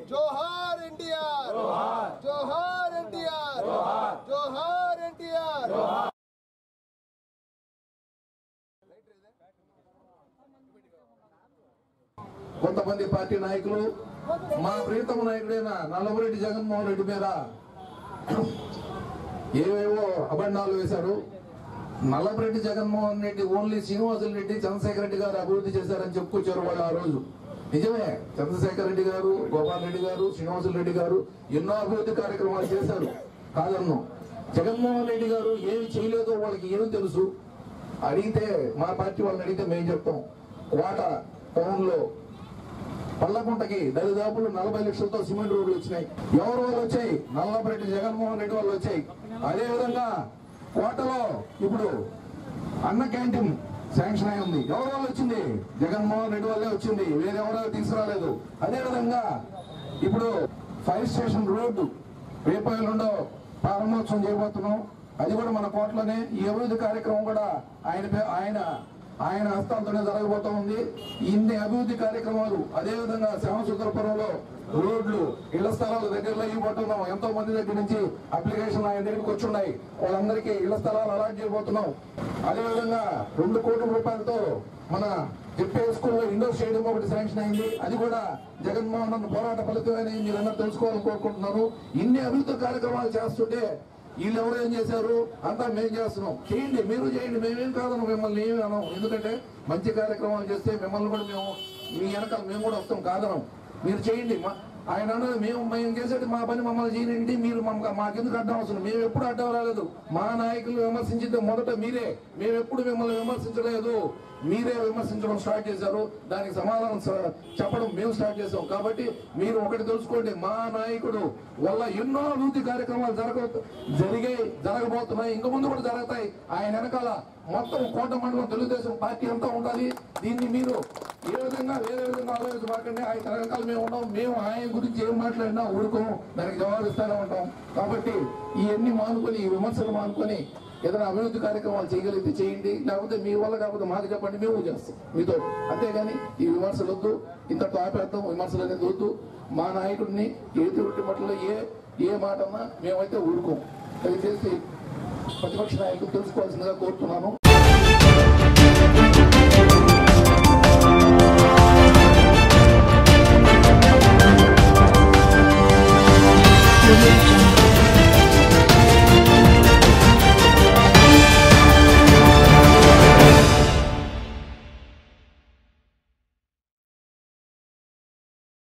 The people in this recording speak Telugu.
जोहार एनटीआर, जोहार एनटीआर, जोहार एनटीआर। కొంతమంది పార్టీ నాయకులు మా ప్రియతమ నాయకుడైన నల్లపురెడ్డి జగన్మోహన్ రెడ్డి మీద ఏవేవో అబండాలు వేశారు. నల్లపురెడ్డి జగన్మోహన్ రెడ్డి ఓన్లీ శ్రీనివాసులు రెడ్డి చంద్రశేఖర్ రెడ్డి గారు అభివృద్ధి చేశారని చెప్పుకొచ్చారు వాళ్ళు ఆ రోజు. నిజమే, చంద్రశేఖర్ రెడ్డి గారు, గోపాల్ రెడ్డి గారు, శ్రీనివాసులు రెడ్డి గారు ఎన్నో అభివృద్ధి కార్యక్రమాలు చేశారు కాదన్ను. జగన్మోహన్ రెడ్డి గారు ఏమి చేయలేదో వాళ్ళకి ఏమి తెలుసు అడిగితే, మా పార్టీ వాళ్ళని అడిగితే మేము చెప్తాం. కోట టౌన్ లో పల్లకుంటకి దరిదాపులు 40 లక్షలతో సిమెంట్ రోడ్లు వచ్చినాయి. ఎవరు వాళ్ళు వచ్చాయి? నల్లపురెడ్డి జగన్మోహన్ రెడ్డి వాళ్ళు వచ్చాయి. అదే విధంగా కోటలో ఇప్పుడు అన్న క్యాంటీన్ శాంక్షన్ అయి ఉంది. ఎవరి వల్ల వచ్చింది? జగన్మోహన్ రెడ్డి వల్లే వచ్చింది, వేరెవరో తీసుకురాలేదు. అదే విధంగా ఇప్పుడు ఫైర్ స్టేషన్ రోడ్డు రేపు ఎల్లుండో ప్రారంభోత్సవం చేయబోతున్నాం. అది కూడా మన కోటలోనే. ఈ అభివృద్ధి కార్యక్రమం కూడా ఆయన హస్తాలతోనే జరగబోతా ఉంది. ఇన్ని అభివృద్ధి కార్యక్రమాలు. అదేవిధంగా శ్యామసుందరపురంలో రోడ్లు, ఇళ్ల స్థలాలు దగ్గరలో ఇవ్వబోతున్నాం. ఎంతో మంది దగ్గర నుంచి అప్లికేషన్ ఆయన దగ్గరికి వచ్చున్నాయి. వాళ్ళందరికీ ఇళ్ల స్థలాలు అలాట్ చేయబోతున్నాం. అదేవిధంగా 2 కోట్ల రూపాయలతో మన జెడ్పీ స్కూల్లో ఇండోర్ స్టేడియం ఒకటి శాంక్షన్ అయింది. అది కూడా జగన్మోహన్ రెడ్డి పోరాట ఫలితమని మీరందరూ తెలుసుకోవాలని కోరుకుంటున్నారు. ఇన్ని అభివృద్ధి కార్యక్రమాలు చేస్తుంటే వీళ్ళు ఎవరు ఏం చేశారు? అంతా మేము చేస్తున్నాం. చేయండి, మీరు చేయండి, మేమేం కాదను, మిమ్మల్ని ఏమి అనం. ఎందుకంటే మంచి కార్యక్రమాలు చేస్తే మిమ్మల్ని కూడా మేము మీ వెనకాల మేము కూడా వస్తాం, కాదనం. మీరు చేయండి. ఆయన అన్నది మేము చేసేది మా పని మమ్మల్ని చేయండి, మీరు మాకెందుకు అడ్డం అవసరం? మేము ఎప్పుడు అడ్డం రాలేదు. మా నాయకులు విమర్శించింది మొదట మీరే. మేము ఎప్పుడు మిమ్మల్ని విమర్శించలేదు, మీరే విమర్శించడం స్టార్ట్ చేశారు. దానికి సమాధానం చెప్పడం మేము స్టార్ట్ చేసాం. కాబట్టి మీరు ఒకటి తెలుసుకోండి, మా నాయకుడు వల్ల ఎన్నో అభివృద్ధి కార్యక్రమాలు జరగబోతున్నాయి, ఇంక ముందు కూడా జరుగుతాయి. ఆయన వెనకాల మొత్తం కోట మండలం తెలుగుదేశం పార్టీ అంతా ఉండాలి. దీన్ని మీరు ఏ విధంగా వేరే విధంగా ఆలోచించబాకండి. ఆయన వెనకాల మేము ఉన్నాం. మేము ఆయన గురించి ఏం మాట్లాడినా ఊరుకోము, దానికి జవాబిస్తూనే ఉంటాం. కాబట్టి ఇవన్నీ మానుకొని, ఈ విమర్శలు మానుకొని ఏదైనా అభివృద్ధి కార్యక్రమాలు చేయగలిగితే చేయండి. లేకపోతే మీ వల్ల కాకపోతే మాకు చెప్పండి, మేము చేస్తాం మీతో. అంతేగాని ఈ విమర్శలు వద్దు, ఇంతతో ఆపేద్దాం. విమర్శలు అనేది వద్దు. మా నాయకుడిని ఏది ఉట్టి మట్లలో ఏ మాట అన్నా మేమైతే ఊరుకోం. దయచేసి ప్రతిపక్ష నాయకులు తెలుసుకోవాల్సిందిగా కోరుతున్నాను.